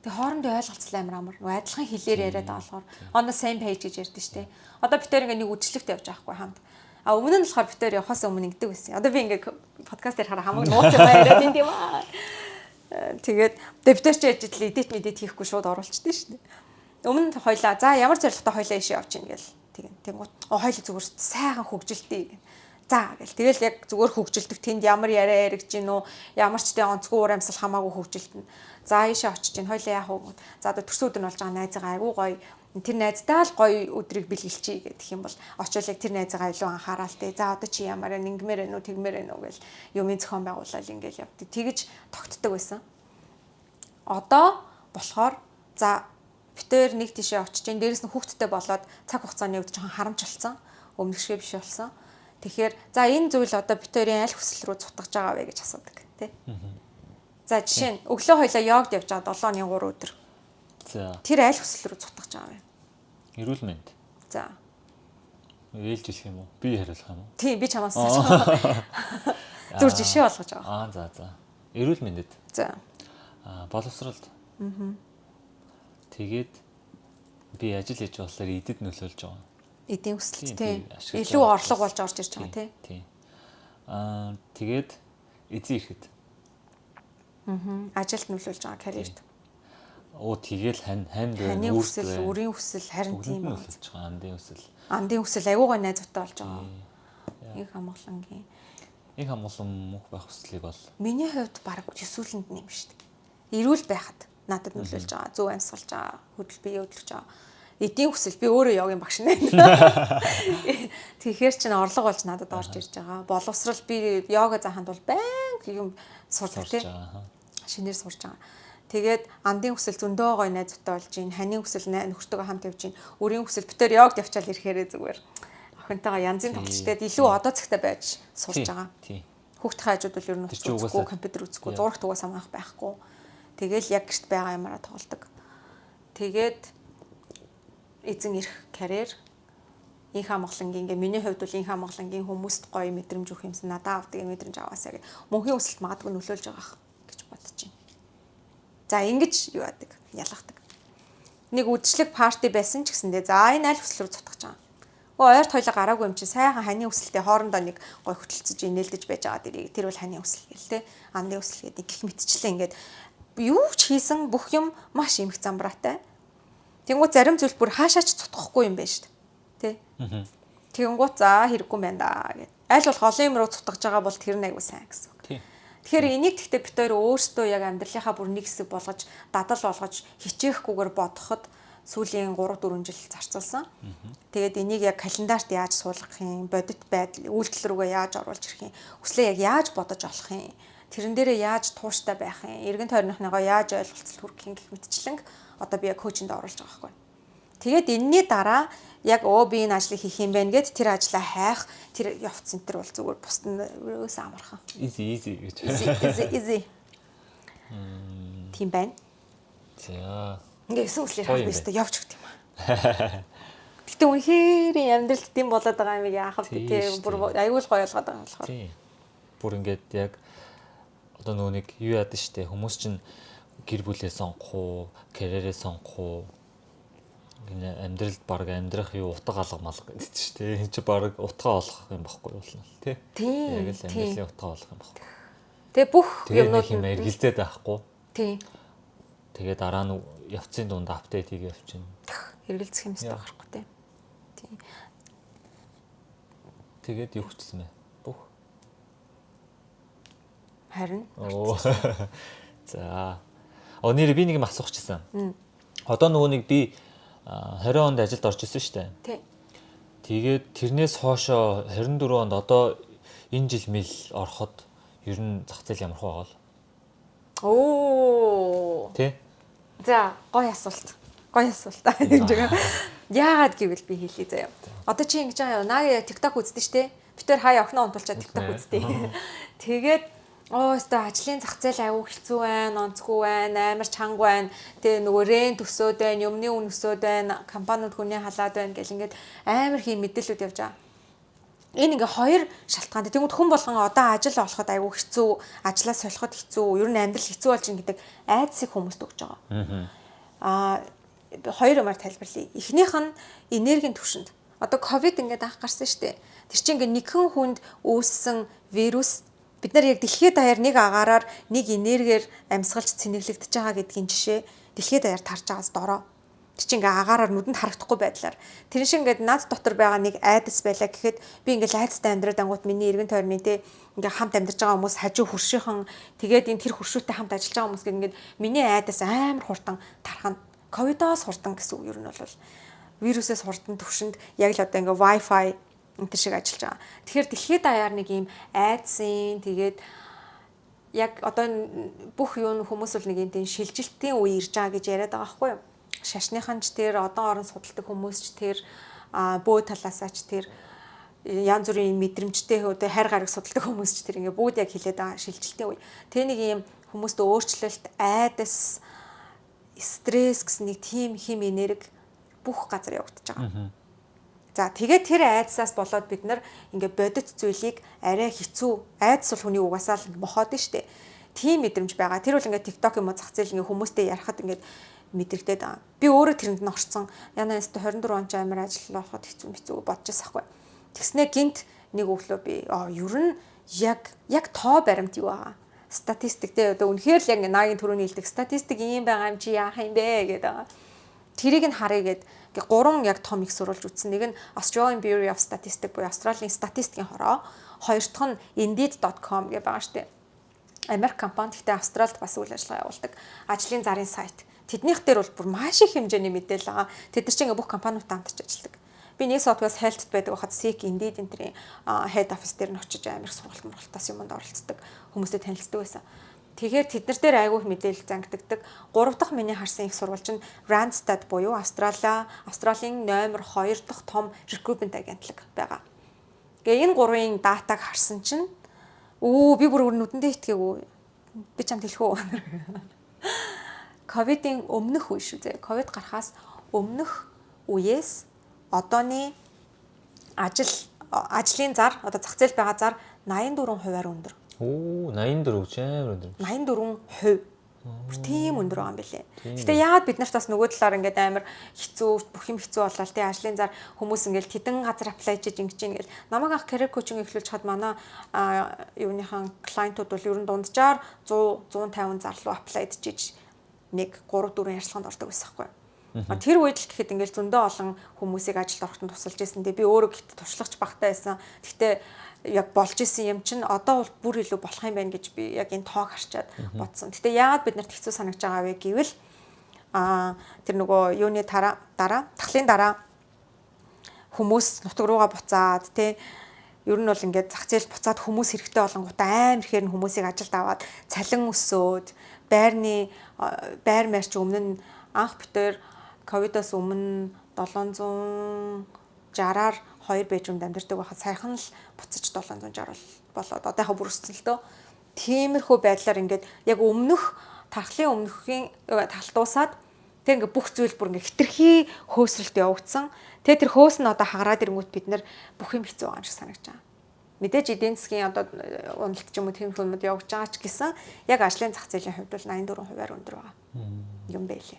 Тэгээ хоорондын ойлголцол амар. Нөгөө адилхан хэлээр яриад байгаа болохоор on the same page гэж ярьдэн штэ. Одоо бид хоёр ингээ нэг үдшилтэд явж байгаа хгүй хамт. Өмнө нь болохоор бид хоёр явахаас өмнө ингэдэг байсан. Одоо би ингээ подкаст дээр хараа хамаг нууц юм яриад энэ юм аа. Тэгээд бид хоёр ч яж идэл эдит медит хийхгүй шууд оруулчихдээ штэ. Өмнө нь хоёлаа за ямар зорилготой хоёлаа ишээ явж ийн гэл. Тэнгууд хоёлаа зүгээр сайхан хөгжилтэй гэн. За гэл. Тэгэл яг зүгээр хөгжилдэг тэнд ямар яриа яригч гин үү, ямар ч тэ онцгүй уур амьсгал хамаагүй хөгжилтэн. За ийшээ очиж гин хоёлаа яах вэ? За одоо төрсөн өдөр нь болж байгаа найзгаа айгуу гоё. Тэр найздаа л гоё өдрийг бэлгэлчихье гэх юм бол очиод яг тэр найзгаа илүү анхаарал тээ. За одоо чи ямар ингэмээр ээ нүү тэгмээр ээ нүү гэл юмын зохион байгуулалт ингээл явдаг. Тэгэж тогтдог байсан. Одоо болохоор за битээр нэг тийшээ очиж гин дээрэс нь хүүхдтэй болоод цаг хугацааны үед жоохон харамж болсон. Өмнөшгөө биш болсон. Тэгэхээр за энэ зүйл одоо битээрийн аль хүсэл рүү цутгаж байгаа вэ гэж асуудаг тий. За жишээ нь өглөө хоёлаа йогд явж байгаа 7-ны 3 өдөр. За. Тэр аль хүсэл рүү цутгаж байгаа вэ? Эрүүл мэнд. За. Ээлж хэлэх юм уу? Би хариулах юм уу? Тийм би чамаас зүр жишээ болгож байгаа. За. Эрүүл мэндэд. За. Боловсролд. Тэгээд би ажил хийж болохоор идэд нөлөөлж байгаа. Эдийн хүсэлт тий. Илүү орлого болж орж ирж байгаа тий. Тэгээд эзэн ирэхэд. Ажилд нөлөөлж байгаа карьерт. Тэгэл ханд ханы хүсэл, үрийн хүсэл харин тийм нөлөөлж байгаа. Андын хүсэл аюу гой найзуутай болж байгаа. Их хамгаалангийн. Их хамгаалан мөх байх хүслийг бол миний хувьд баг төсөөлөнд нэм шүү дээ. Эрүүл байхад надад нөлөөлж байгаа. Зөв амьсгалж байгаа, бие хөдлөж байгаа. Эдийн хүсэл би өөрөө йогийн багш нэ. Тэгэхээр чинь орлого болж надад орж ирж байгаа. Боловсрал би йога зааханд бол байнга юм сурдаг тий. Шинээр сурж байгаа. Тэгээд андын хүсэл зөндөө гой найзтай болж ийн, ханийн хүсэл нөхөртөөгөө хамт явж ийн, өрийн хүсэл битээр йогд явчаал ирэхээрээ зүгээр охинтойгоо янзын тоглолтод илүү одоо цагтай байж сурж байгаа. Хүүхдийн хажууд бол ер нь үзэхгүй, компьютер үзэхгүй, зурагт угаас амгаах байхгүй. Тэгэл яг гэрт байгаа юмараа тоглодог. Тэгээд эзэн ирэх карьер инх хамгаалангийн ингээ миний хувьд бол инх хамгаалангийн хүмүүст гоё мэдрэмж өгөх юмсан надад авдаг мэдрэмж аваасаа гэх мөнхийн өсөлт магадгүй нөлөөлж байгаа гэж бодож байна. За ингэж юу яадаг ялгадаг. Нэг үдшилэг парти байсан ч гэсэндээ за энэ аль хүсэл рүү цутгаж байгаа. Ойрт хоёлаа гараагүй юм чи сайхан ханы өсөлтөө хоорондоо нэг гоё хөтөлцөж инээлдэж байж байгаа дэрийг тэр бол ханы өсөл гэл те андын өсөл гэдэг гих мэтчлээ ингээд юу ч хийсэн бүх юм маш эмх замбраатай. Тэнгуут зарим зүйл бүр хаашаач цутгахгүй юм байна шүү дээ. Тэ. Тэнгуут за хэрэггүй юм байна да гэд. Аль болох олон юм руу цутгаж байгаа бол тэр нь айгуу сайн гэсэн үг. Тэгэхээр энийг тэгтээ бид хоёр өөрсдөө яг амьдралынхаа бүр нэг хэсэг болгож, дадал болгож, хичээхгүйгээр бодоход сүүлийн 3-4 жил зарцуулсан. Тэгээд энийг яг календарт яаж суулгах юм, бодит байдал, үйлдэл рүүгээ яаж оруулж ирэх юм, хүслээ яг яаж бодож олох юм, тэрэн дээрээ яаж тууштай байх юм, эргэн тойрныхныгоо яаж ойлголцол хүргэх юм гэх мэтчлэн одоо би яг коучинд оруулж байгаа байхгүй. Тэгээд энэний дараа яг би энэ ажлыг хийх юм байна гэд тэр ажлаа хайх, тэр явц центр бол зүгээр бусд нь өрөөс амархан. Easy гэж. Easy. Тийм байна. За. Ингээ эсвэл хаах бистэ явж өгд юм аа. Гэтэ үнэхээр амьдралд тийм болоод байгаа юм яах вэ тий бүр аюул гоё болгоод байгаа болохоор. Тий. Бүр ингээд яг одоо нөгөө нэг юу яадаг штэ хүмүүс чинь гэр бүлээ сонгох уу, карьерээ сонгох уу амьдралд баг амьдрах юу утга алга малга гэдэг чинь тий. Энд чи баг утга олох юм баггүй болно тий. Яг л амьдралын утга олох юм баггүй. Тэгээ бүх юмнууд юм эргэлзээд байхгүй. Тий. Тэгээ дараа нь явцын дунд апдейт хийгээ явчихна. Хэрэгэлцэх юм өстой гарахгүй тий. Тий. Тэгээд юу хийчихсэн бэ? Бүх. Харин. Оо. За. Нэр би нэг юм асуух гэсэн. Одоо нөгөө нэг би 20 онд ажилд орж исэн шүү дээ. Тий. Тэгээд тэрнээс хоошоо 24 онд одоо энэ жил мэл ороход ер нь зах зээл ямар хөө байгаа л. Оо. Тэ? За, гоё асуулт. Гоё асуулт. Яагаад гэвэл би хэлье заяа. Одоо чи ингэж байгаа юу? Наа TikTok үздэг штэ. Би тэр хаяа охиноо унтуулчаад TikTok үздэг. Тэгээд өстой ажлын зах зээл аюу хэцүү байна, онцгүй байна, амар чанга байна. Тэгээ нөгөө рент өсөөд байна, юмны үн өсөөд байна, компаниуд хүний халаад байна гэл ингээд амар хийм мэдээлэлүүд явж байгаа. Энэ ингээ хоёр шалтгаантай. Тэгмэд хүн болгон одоо ажил олоход аюу хэцүү, ажлаа солиход хэцүү, ер нь амьдрал хэцүү болж ин гэдэг айдсыг хүмүүст өгч байгаа. Хоёр юмар тайлбарлая. Эхнийх нь энергийн түвшинд. Одоо ковид ингээд анх гарсан шүү дээ. Тэр чинь ингээ нэгэн хүнд үүссэн вирус бид нар яг дэлхийд даяар нэг агаараар нэг энергиэр амьсгалж цэнэглэгдэж байгаа гэдгийн жишээ дэлхийд даяар тарж байгаас дороо. Тэр чинь ингээ агаараар нүдэнд харагдахгүй байдлаар тэр шиг ингээд над дотор байгаа нэг айдас байлаа гэхэд би ингээ айдастай амьдраад ангууд миний эргэн тойрны те ингээ хамт амьдарч байгаа хүмүүс хажуу хуршийнхан тэгээд энэ тэр хуршүүтэй хамт ажиллаж байгаа хүмүүс ингээд миний айдас амар хурдан тархана. Ковидоос хурдан гэсэн үг ер нь бол вирусээс хурдан төвшөнд яг л одоо ингээ Wi-Fi энэ шиг ажиллаж байгаа. Тэгэхээр дэлхийд даяар нэг юм айдсын тэгээд яг одоо бүх юу хүмүүс бол нэг юм тийм шилжилтийн үе ирж байгаа гэж яриад байгаа байхгүй юу? Шашныхан ч тэр одон орон судалдаг хүмүүс ч тэр бөө талаасаа ч тэр янз бүрийн мэдрэмжтэй хөө хайр гараг судалдаг хүмүүс ч тэр ингээ бүгд яг хилээд байгаа шилжилтийн үе. Тэ нэг юм хүмүүст өөрчлөлт, айдас, стресс гэсэн нэг тийм хим энерги бүх газар явагдаж байгаа. За тэгээд тэр айдсаас болоод бид нар ингээ бодит зүйлийг арай хэцүү айдас бол хүний угаасаа л мохоод нь штэ. Тийм мэдрэмж байгаа. Тэр бол ингээ TikTok юм уу зах зээл ингээ хүмүүстэй ярихад ингээ мэдрэгдээд байгаа. Би өөрөө тэрэнд нь орцсон. Яна яст 24 он ч амар ажил болоход хэцүү бодож байсаахгүй. Тэгснэ гинт нэг өглөө би ер нь яг тоо баримт юу байгаа. Статистик дээ одоо үнэхээр л яг нагийн төрөний хэлдэг статистик ийм байгаа юм чи яах юм бэ гэдэг. Тэрийг нь харъя гэд гурван яг том их сурвалж үзсэн. Нэг нь Australian Bureau of Statistics буюу Австралийн статистикийн хороо, хоёр дахь нь Indeed.com гэх байгаа штеп. Америк компани гэхдээ Австралид бас үйл ажиллагаа явуулдаг ажлын зарын сайт. Тэднийх дээр бол бүр маш их хэмжээний мэдээлэл байгаа. Тэд нар чинь бүх компаниудтай хамтарч ажилладаг. Би New South Wales Health-д байдаг байхад SEEK Indeed энтрийн head office дээр нь очиж амир сургалтаас юмд оролцдог, хүмүүстэй танилцдаг байсан. Тэгэхээр тэд нар дээр айгүйх мэдээлэл зангиддаг. Гурав дахь миний харсан их сурвалж нь Randstad буюу Австралийн номер 2 дахь том recruitment агентлаг байгаа. Тэгээ энэ гурвын датаг харсан чинь би бүр нүдэндээ итгээгүй. Би чамд хэлэх үү? Ковидын өмнөх үе шүү дээ. Ковид гарахаас өмнөх үеэс одооний ажлын зар, одоо зах зээл байгаа зар 84%-аар өндөр. 84 ч амар өндөр. 84%. Бүр тийм өндөр байгаа юм билэ. Гэтэ яагаад бид нарт бас нөгөө талаар ингээд амар хэцүү, бүх юм хэцүү болоо л тий ажлын зар хүмүүс ингээд тэдэн газар apply хийж ингэж ингээл намайг ах career coaching эхлүүлж хад манай юуныхан клиентууд бол ер нь дунджаар 100-150 зар руу apply хийж нэг 3-4 ярилцлаганд ордог байсан хгүй. Тэр үед л гэхэд ингээл зөндөө олон хүмүүсийг ажилд орохдоо тусалж байсан. Би өөрөө гэт туршлагач багтаа байсан. Гэхдээ яг болж исэн юм чинь одоо бол бүр илүү болох юм байна гэж би яг энэ тоог харчаад бодсон. Гэтэ яагаад бид нарт хэцүү санагдж байгаа вэ гэвэл тэр нөгөө юуны тахлын дараа хүмүүс нутаг руугаа буцаад тий ер нь бол ингээд зах зээл буцаад хүмүүс хэрэгтэй болонгуудаа амар ихээр хүмүүсийг ажилд аваад цалин өсөөд байр мэрч өмнө нь анх битээр ковидоос өмнө 760-аар 2 бежрумд амьдардаг байхад саяхан л буцаж 760 болоод одоо яхаа бүр өссөн л дөө. Тиймэрхүү байдлаар ингээд яг тархлын өмнөхийн талтуусаад тэг ингээд бүх зүйл бүр ингээд хитрхи хөөсрөлт явагдсан. Тэгээ тэр хөөс нь одоо хагараад ирэнгүүт бид нар бүх юм хэцүү байгаа юм шиг санагдаж байгаа. Мэдээж эдийн засгийн одоо уналт ч юм уу тийм хүмүүс явж байгаа ч гэсэн яг ажлын зах зээлийн хувьд бол 84%-аар өндөр байгаа юм байлээ.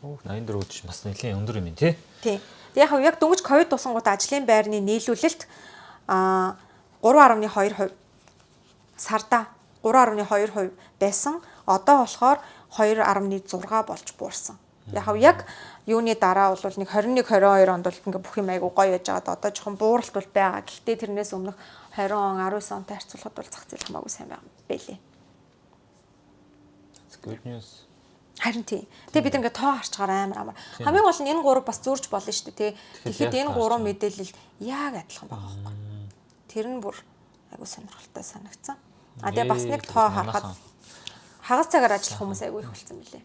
84 ч бас нэлээд өндөр юм тий. Тий. Яг дөнгөж ковид тусангууд ажлын байрны нийлүүлэлт 3.2% сарда 3.2% байсан. Одоо болохоор 2.6 болж буурсан. Яг юуны дараа бол нэг 21 22 онд бол ингээ бүх юм айгу гоё яж байгаа. Одоо жоохон бууралт бол байгаа. Гэхдээ тэрнээс өмнөх 20 он 19 онтой харьцуулахад бол зах зээл хамаагүй сайн байгаа байлээ. That's good news. Харин тий. Тэгээ бид ингээ тоо харчгаар амар. Хамгийн гол нь энэ гурав бас зүүрч болно шүү дээ тий. Тэгэхэд энэ гурван мэдээлэл яг адилхан байгаа байхгүй. Тэр нь бүр айгу сонирхолтой санагдсан. Тэгээ бас нэг тоо харахад хагас цагаар ажиллах хүмүүс айгүй их болсон билээ.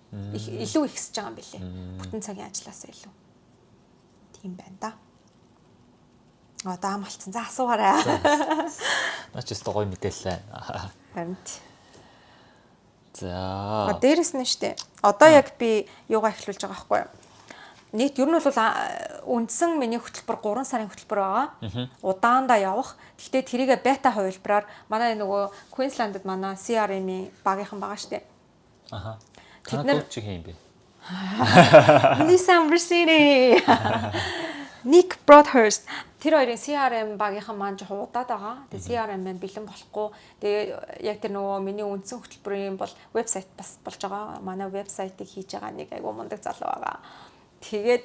Илүү ихсэж байгаа юм билээ. Бүтэн цагийн ажилласаа илүү. Тийм байна да. Даам алдсан. За асуугаарай. Наач өстө гоё мэдээлэл. Харин. За. Дээрэс нь штэ. Одоо яг би юугаа эхлүүлж байгаа байхгүй юу? Нийт ер нь бол үндсэн миний хөтөлбөр 3 сарын хөтөлбөр байгаа. Удаандаа явах. Гэхдээ тэрийгэ бета хувилбараар манай нөгөө Queensland-д манай CRM-ийн багийнхан байгаа штэ. Аха. Тэд нар чи хэм бэ? Lisa Mercini. Nick Broadhurst. Тэр хоёрын CRM багийнхан маань жоохон удаад байгаа. Тэгээ CRM маань бэлэн болохгүй. Тэгээ яг тэр нөгөө миний үндсэн хөтөлбөрийн бол вебсайт бас болж байгаа. Манай вебсайтыг хийж байгаа нэг айгүй мундаг залуу байгаа. Тэгээд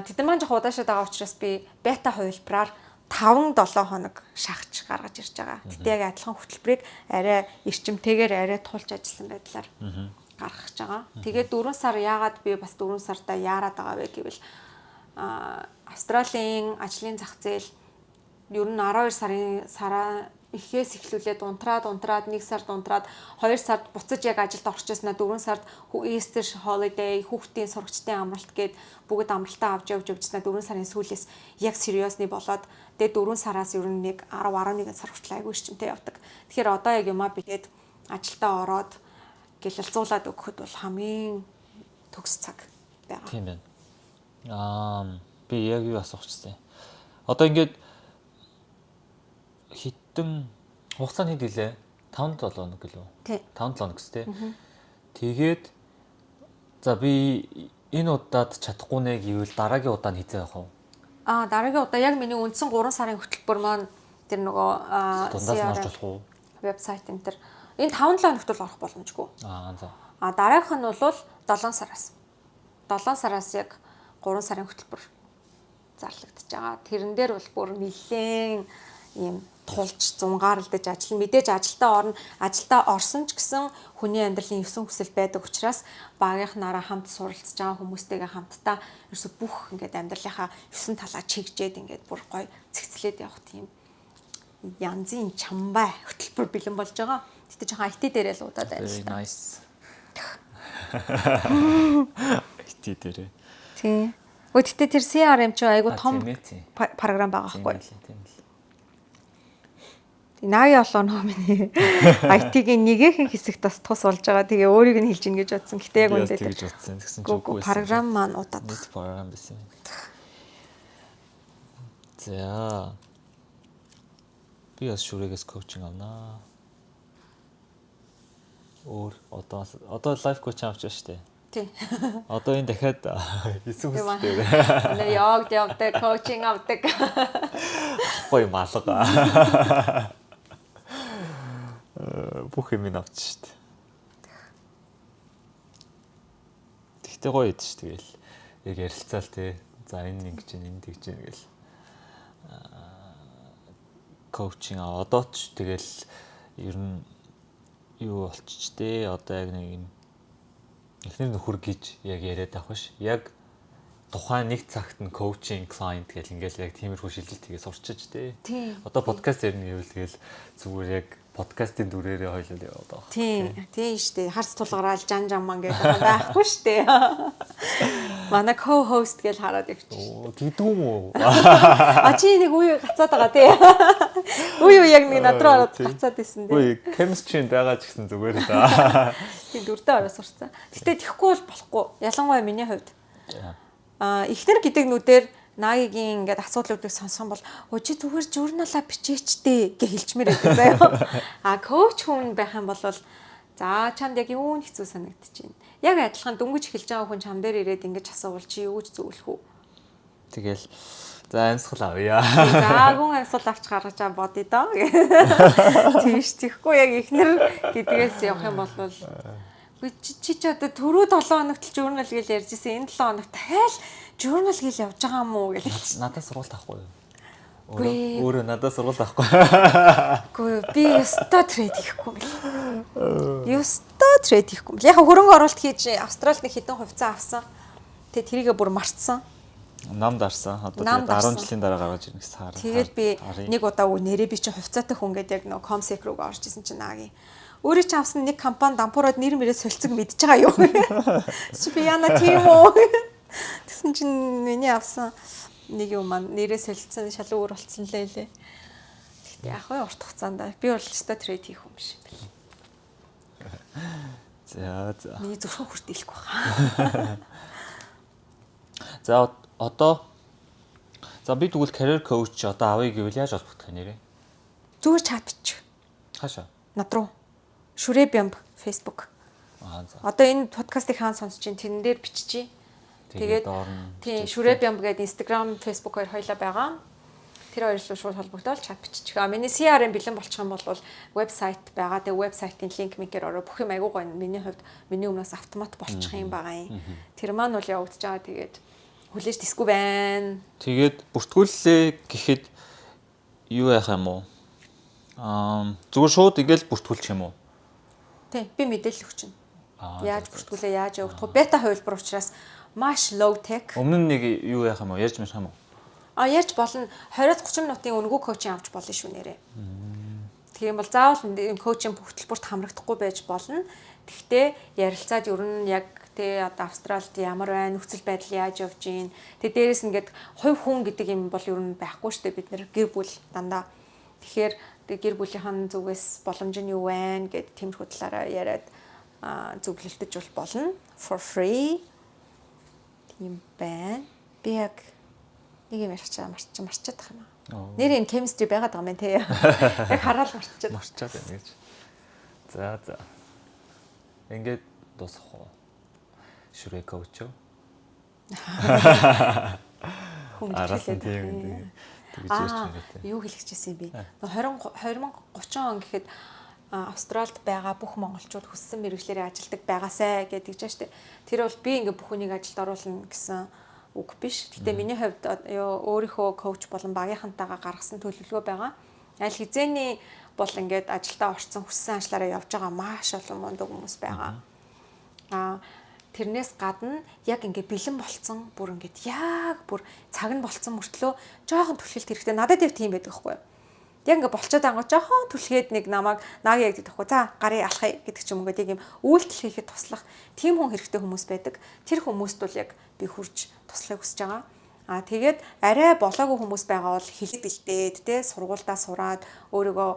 тэд нар маань жоохон удаашаад байгаа учраас би бета хувилбараар 5-7 хоног шахаж гаргаж ирж байгаа. Тэгтээ яг адилхан хөтөлбөрийг арай эрчимтэйгээр арай тулж ажилласан байдлаар гаргаж байгаа. Тэгээд 4 сар яагаад би бас 4 сартаа яарад байгаа вэ гэвэл Австралийн ажлын зах зээл ер нь 12 сараа эхээс эхлүүлээд унтраад 1 сард унтраад 2 сард буцаж яг ажилд орчихснаа 4 сард Easter holiday хүүхдийн сургачдын амралт гээд бүгд амралтаа авч явжснаа 4 сарын сүүлээс яг сериосны болоод тэгээ 4 сараас ер нь нэг 10-11 сар хүртэл айгүй эрчимтэй явдаг. Тэгэхээр одоо яг юмаа бигээд ажилдаа ороод гэлэлцуулаад өгөхөд бол хамгийн төгс цаг байгаа. Тийм байна. Би яг юу асуухчсан. Одоо ингээд хитэн хугацаа хэд гэлээ? 5-7 хоног гэлөө. 5-7 хоног гэстэй. Тэгээд за би энэ удаад чадахгүй нэ гэвэл дараагийн удаа нь хийцээ явах уу? Дараагийн удаа яг миний үндсэн 3 сарын хөтөлбөр маань тэр нөгөө дундаас нь орж болох уу? Вебсайт энэ төр. Энэ 5-7 хоногт бол орох боломжгүй. За. Дараагийнх нь бол 7 сараас. 7 сараас яг 3 сарын хөтөлбөр зарлагдаж байгаа. Тэрэн дээр бол бүр нэлээд ийм тулж зунгаарлаж ажил мэдээж ажилдаа орсон ч гэсэн хүний амьдралын 9 хүсэл байдаг учраас багийнхнаараа хамт суралцж байгаа хүмүүстэйгээ хамтдаа ерөөсө бүх ингээд амьдралынхаа 9 талаа чигжээд ингээд бүр гоё цэгцлээд явах тийм янзын чамбай хөтөлбөр бэлэн болж байгаа. Гэтэ жоохон IT дээрээ л удаад байна л та. Nice. IT дээрээ. Тийм. Гэхдээ тэр CRM ч айгу том програм байгаа байхгүй. Наги олоо миний IT-гийн нэгэхэн хэсэгт бас тус болж байгаа. Тэгээ өөрийг нь хэлж ин гэж бодсон. Гэтэ яг үндэ тэгж бодсон. Тэгсэн ч үгүй байсан. Програм маань удаад. Нийт програм байсан. За. Би бас шүрэгээс коучинг авнаа. Одоо лайф коуч авч байгаа шүү дээ. Тий. Одоо энэ дахиад 9 хүсэлтэй. Манай явдаг, коучинг авдаг. Гоё малга. Бүх юм авч шүү дээ. Тэгтээ гоё идэв шүү тэгэл. Яг ярилцаал те. За энэ ингэж энэ тэгж гэл. Коучинг одоо ч тэгэл ер нь юу болчих те. Одоо яг нэг юм эхнэр нөхөр гэж яг яриад авах ш. Яг тухайн нэг цагт нь коучинг клиент гэл ингээл яг тиймэрхүү шилжилт хийгээ сурчиж те. Одоо подкаст ярина гэвэл тэгэл зүгээр яг подкастын дүрээрээ хойлол яваад байгаа. Тийм штэ. Харц тулгараал жан жамман гэдэг байхгүй штэ. Манай co-host гэж хараад явчих. Тэгдүүм үү? Чи нэг үе гацаад байгаа тий. Үе яг нэг над руу ороод гацаад исэн тий. Үе chemistry-нд байгаа ч гэсэн зүгээр да. Тийм дүрдээ ороод сурцсан. Гэтэ тэхгүй бол болохгүй. Ялангуяа миний хувьд. Эхнэр гэдэг нүдээр Нагийн ингээд асуудлуудыг сонссон бол чи зүгээр журналаа бичээчтэй гэж хэлчмээр байдаг заяа. Коуч хүн байх юм бол за чамд яг юу хэцүү санагдчих чинь. Яг адилхан дөнгөж эхэлж байгаа хүн чам дээр ирээд ингэж асуувал чи юу ч зөвлөх үү? Тэгэл За амьсгал авъя. Заагун амьсгал авч гаргаж бодъё доо. Тийш тийхгүй яг ихнэр гэдгээс явах юм бол чи одоо түрүү 7 хоногт л журнал гэж ярьжсэн. Энэ 7 хоногт дахиад журнал гэж явж байгаа юм уу гэж. Надад сургууль авахгүй юу? Өөрөө надад сургууль авахгүй. Үгүй би ёстой трейд хийхгүй мэл. Ёстой трейд хийхгүй мэл. Яг хөрөнгө оруулалт хийж Австралид нэг хэдэн хувьцаа авсан. Тэгээ тэрийгээ бүр мартсан. Нам дарсан. Одоо тэгээд 10 жилийн дараа гаргаж ирнэ гэсэн хараа. Тэгээд би нэг удаа нэрээ би чи хувьцаатай хүн гэдэг яг нөө Comsec руу орж исэн чинь наагийн. Өөрөө чи авсан нэг компани дампуураад нэр мэрээ солилцог мэдж байгаа юу? Чи би яна тийм үү? Тэгсэн чинь миний авсан нэг юм маань нэрээ солилцсон шал өөр болцсон лээ. Тэгтээ яг хөө урт хугацаанд би бол өстой трейд хийх юм биш юм. За. Миний зөвхөн хүрт ийлэхгүй баха. За одоо би тэгвэл career coach одоо авъя гэвэл яаж олбох нэрээ? Зүгээр чат бичих. Хаашаа? Над руу. Шүрээ бямб Facebook. За. Одоо энэ подкастыг хаана сонсож чинь тэрэн дээр биччихье. Тэгээд тийм шүрээ бямб гэдэг Instagram, Facebook хоёр хоёлаа байгаа. Тэр хоёрлоо шууд холбогдоод чат бичих. Миний CRM бэлэн болчих юм бол вебсайт байгаа. Тэгээ вебсайтын линк мэнкээр ороо бүх юм айгуу гоё. Миний хувьд миний өмнөөс автомат болчих юм байгаа юм. Тэр маань бол явагдаж байгаа. Тэгээд хүлээж тисгүй байна. Тэгээд бүртгүүллээ гэхэд юу яах юм уу? Зүгээр шууд ингээл бүртгүүлчих юм уу? Тийм, би мэдээлэл өгч байна. Яаж бүртгүүлээ, яаж явагдах вэ? Бета хувилбар учраас маш low tech. Өмнө нь нэг юу яах юм уу? Ярьж мэдэх юм уу? Ярьж болно. 20-30 минутын өнгөө коучинг авч болно шүү нэрээ. Тийм бол заавал коучинг хөтөлбөрт хамрагдахгүй байж болно. Гэхдээ ярилцаад ер нь яг одоо Австралид ямар байна, нөхцөл байдал яаж явж гин. Дээрээс ингээд хувь хүн гэдэг юм бол ер нь байхгүй шүү дээ бид нэр гэр бүл дандаа. Тэгэхээр гэр бүлийнхэн зүгээс боломж нь юу вэ гэд тиймэрхүү талаараа яриад зөвлөлдөж болно. For free. Тийм байна. Би яг нэг юм ярьчаа марчаад тах юм аа. Нэр энэ chemistry байгаад байгаа юм тий. Яг хараад марчаад байна гэж. За. Ингээд дуусах уу? Шүрээ коуч юу? Арасан тийм тэгж ярьж байгаа. Юу хэлчихсэн юм бэ? 2030 он гэхэд Австралид байгаа бүх монголчууд хүссэн мэргэжлэрээ ажилдаг байгаасай гэдэг жаа штэ. Тэр бол би ингээ бүх хүнийг ажилд оруулна гэсэн үг биш. Гэтэ миний хувьд өөрийнхөө коуч болон багийнхантайгаа гаргасан төлөвлөгөө байгаа. Аль хизээний бол ингээд ажилдаа орцсон хүссэн ажлаараа явж байгаа маш олон мундаг хүмүүс байгаа. Тэрнээс гадна яг ингээ бэлэн болцсон бүр ингээд яг бүр цаг нь болцсон мөртлөө жоохон түлхэлт хэрэгтэй. Надад яг тийм байдаг байхгүй юу? Яг ингээ болцоод ангууд жоохон түлхээд нэг намайг наг яг гэдэг байхгүй. За гарыг алхая гэдэг ч юм ингээд яг юм үйлдэл хийхэд туслах тийм хүн хэрэгтэй хүмүүс байдаг. Тэр хүмүүст бол яг би хурж туслахыг хүсэж байгаа. Тэгээд арай болоогүй хүмүүс байгаа бол хэлэг бэлдээд те сургуульдаа сураад өөрийгөө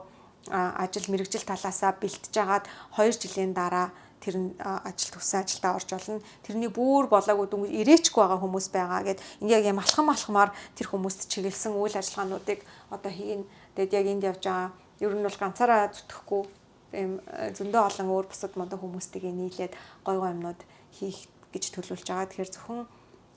ажил мэргэжил талаасаа бэлтэж агаад 2 жилийн дараа тэр ажилд хүссэн ажилдаа орж олно. Тэрний бүр болоогүй дүнгийн ирээчгүй байгаа хүмүүс байгаа гэд ингээ яг юм алхамаар тэр хүмүүст чиглэсэн үйл ажиллагаануудыг одоо хийн. Тэгэд яг энд явж байгаа. Ер нь бол ганцаараа зүтгэхгүй ийм зөндөө олон өөр бусад мундаг хүмүүстэйгээ нийлээд гой юмнууд хийх гэж төлөвлөж байгаа. Тэгэхээр зөвхөн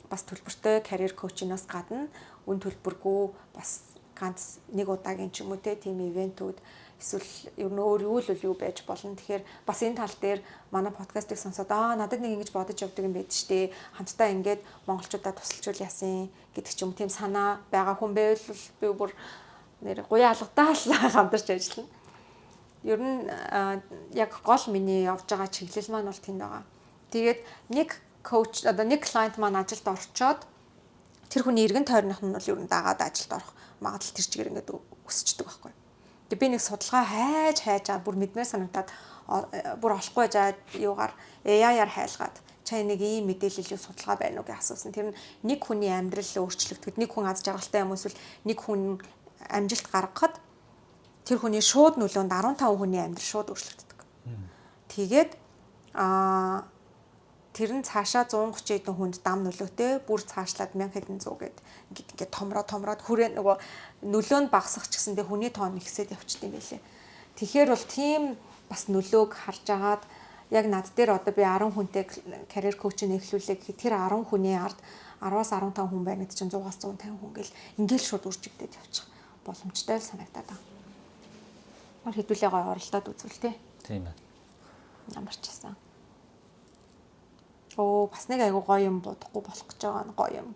бас төлбөртэй карьер коучинаас гадна үн төлбөргүй бас ганц нэг удаагийн ч юм уу тийм ивентүүд эсвэл ер нь өөр юу байж болно. Тэгэхээр бас энэ тал дээр манай подкастыг сонсоод надад нэг ингэж бодож явдаг юм байд штэ. Хамтдаа ингээд монголчуудаа тусалжуул яасан гэдэг ч юм тийм санаа байгаа хүн байвал би бүр нэр гуяа алгадаал хамтарч ажиллана. Ер нь яг гол миний явж байгаа чиглэл маань бол тэнд байгаа. Тэгээд нэг коуч одоо нэг клиент маань ажилд орчоод тэр хүний эргэн тойрных нь бол ер нь дагаад ажилд орох магадлал тэр чигээр ингээд өсчдөг байхгүй. Би нэг судалгаа хайж бүр мэдмээр санагдаад бүр олохгүй жаад юугаар AI-аар хайлгаад чаа нэг ийм мэдээлэл юу судалгаа байна уу гэж асуусан. Тэр нь нэг хүний амьдрал өөрчлөгдөд нэг хүн аз жаргалтай юм эсвэл нэг хүн амжилт гаргахад тэр хүний шууд нөлөөнд 15 хүний амьдрал шууд өөрчлөгддөг. Тэгээд тэр нь цаашаа 130 хэдэн хүнд дам нөлөөтэй бүр цаашлаад 1000 хэдэн 100 ингээд томроод хүрээ нөгөө нөлөө нь багасах ч гэсэндээ хүний тоон ихсээд явчихсан юм байлээ. Тэгэхээр бол тийм бас нөлөөг харж агаад яг над дээр одоо би 10 хүнтэй career coach-ийг эхлүүлээ гэхэд тэр 10 хүний ард 10-аас 15 хүн байна гэдэг чинь 100-аас 150 хүн гэл ингээл шууд үржигдээд явчих боломжтой л санагдаад байна. Мар хэдүүлээ гоё оролдоод үзвэл тээ. Тийм байна. Ямар ч гэсэн. Бас нэг айгу гоё юм бодохгүй болох гэж байгаа нь гоё юм.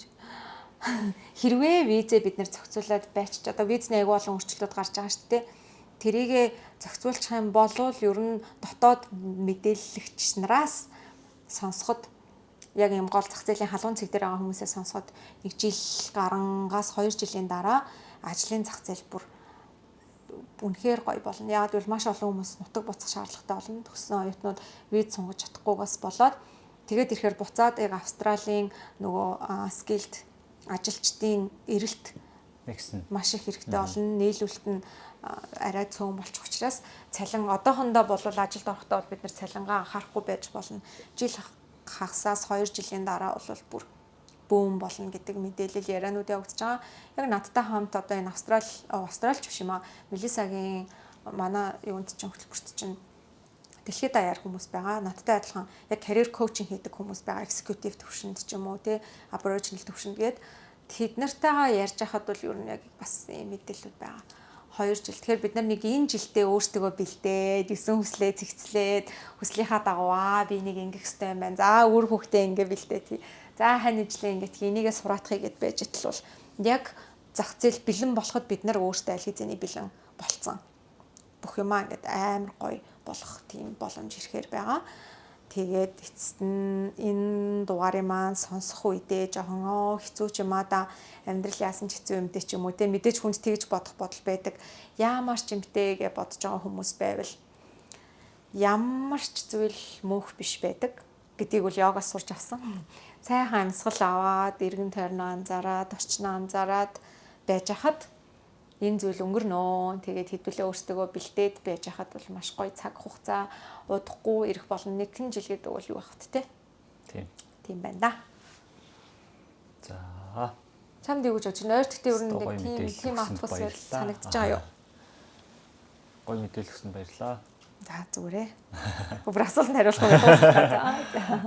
Хэрвээ визээ бид нэр зохицуулаад байчиж одоо визний айгу олон өөрчлөлтүүд гарч байгаа шүү дээ. Тэрийгэ зохицуулчих юм бол ер нь дотоод мэдээлэгч нараас сонсоход яг юм гол зах зээлийн халуун цэг дээр байгаа хүмүүсээ сонсоход 1 жил гарангаас 2 жилийн дараа ажлын зах зээл бүр үнэхээр гоё болно. Яг гэвэл маш олон хүмүүс нутаг буцах шаардлагатай болно. Төгссөн оюутнууд виз сунгаж чадахгүйгээс болоод тэгээд ирэхээр буцаад яг Австралийн нөгөө скилд ажилчдын эрэлт маш их хэрэгтэй болно. Нийлүүлэлт нь арай цөөн болчих учраас цалин одоохондоо бол ажилд орохдоо бид нар цалингаа анхаарахгүй байж болно. Жил хагасаас 2 жилийн дараа бол бүр бүүн болно гэдэг мэдээлэл яриануд явагдаж байгаа. Яг надтай хамт одоо энэ Австралич биш юм аа. Мелисагийн манай юунд чинь хөтөлбөрт чинь дэлхийд даяар хүмүүс байгаа. Надтай адилхан яг career coaching хийдэг хүмүүс байгаа. Executive төвшөнд ч юм уу тий Aboriginal төвшөнд гээд тэд нартайгаа ярьж хахад бол ер нь яг бас ийм мэдээлэлүүд байгаа. 2 жил. Тэгэхээр бид нар нэг энэ жилдээ өөрсдөө бэлдээд, өсөн хүслээ цэгцлээд, хүслийнхаа дагуу би нэг ингэх хэрэгтэй юм байна. За өөр хүүхдээ ингэ бэлдээд. За хань ижлээ ингээд энийгээ сураатахыг гэд байж итэл бол яг зах зээл бэлэн болоход бид нар өөрсдөө аль хэзээний бэлэн болцсон. Бүх юмаа ингээд амар гоё болох тийм боломж ирэхээр байгаа. Тэгээд эцэст нь энэ дугаарыг маань сонсох үедээ жоохон хэцүү ч юм аа да амьдрал яасан ч хэцүү юмдээ ч юм уу те мэдээж хүнд тэгж бодох бодол байдаг. Ямар ч юмтэй гэж бодож байгаа хүмүүс байвал ямар ч зүйл мөнх биш байдаг гэдгийг бол йогаас сурч авсан. Сайхан амьсгал аваад, эргэн тойрноо анзаараад, орчноо анзаараад байж хахад энэ зүйл өнгөрнөө. Тэгээд хэдүүлээ өөрсдөө бэлдээд байж хахад бол маш гоё цаг хугацаа удахгүй ирэх болно. 1 жил гэдэг бол юу бахт те. Тийм байна да. За. Чамд юу гэж бодож байна? Ойртогтээ ер нь тийм атмосфер санагдаж байгаа юу? Гоё мэдээлэл өгсөн баярлалаа. За зүгээрээ. Өөр асуулт хариулахгүй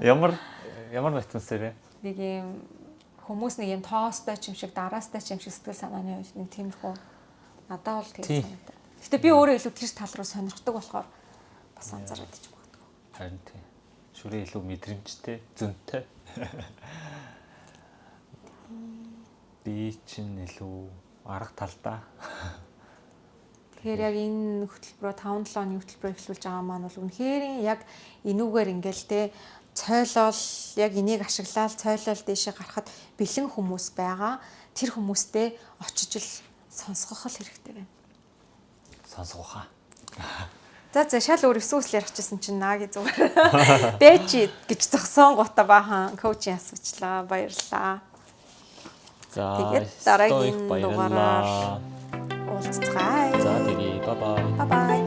байна. Ямар атмосфер вэ? Нэг юм хүмүүс нэг юм тоостой ч юм шиг, дараастай ч юм шиг сэтгэл санааны үед нэг тиймэрхүү надад бол тийм санагдав. Гэтэ би өөрөө илүү тэр тал руу сонирхдаг болохоор бас анзаараад ич магадгүй. Харин тийм. Шүрээ илүү мэдрэмжтэй, зөнтэй. Би чинь илүү арга талдаа. Тэгэхээр яг энэ хөтөлбөрөө 5-7 оны хөтөлбөрөө эхлүүлж байгаа маань бол үнэхээр яг энүүгээр ингээл те цойлол яг энийг ашиглаад цойлол дэшээ гарахад бэлэн хүмүүс байгаа. Тэр хүмүүстэй очиж л сонсгох л хэрэгтэй байна. Сонсгох аа. За шал өөр өсвөс ярих гэсэн чинь нааги зүгээр. Бэж гэж зогсон гута баахан коучинг асуучлаа. Баярлалаа. За тэгээд дараагийн дугаараар уулзцгаая. За тэгээ бай бай. Bye bye.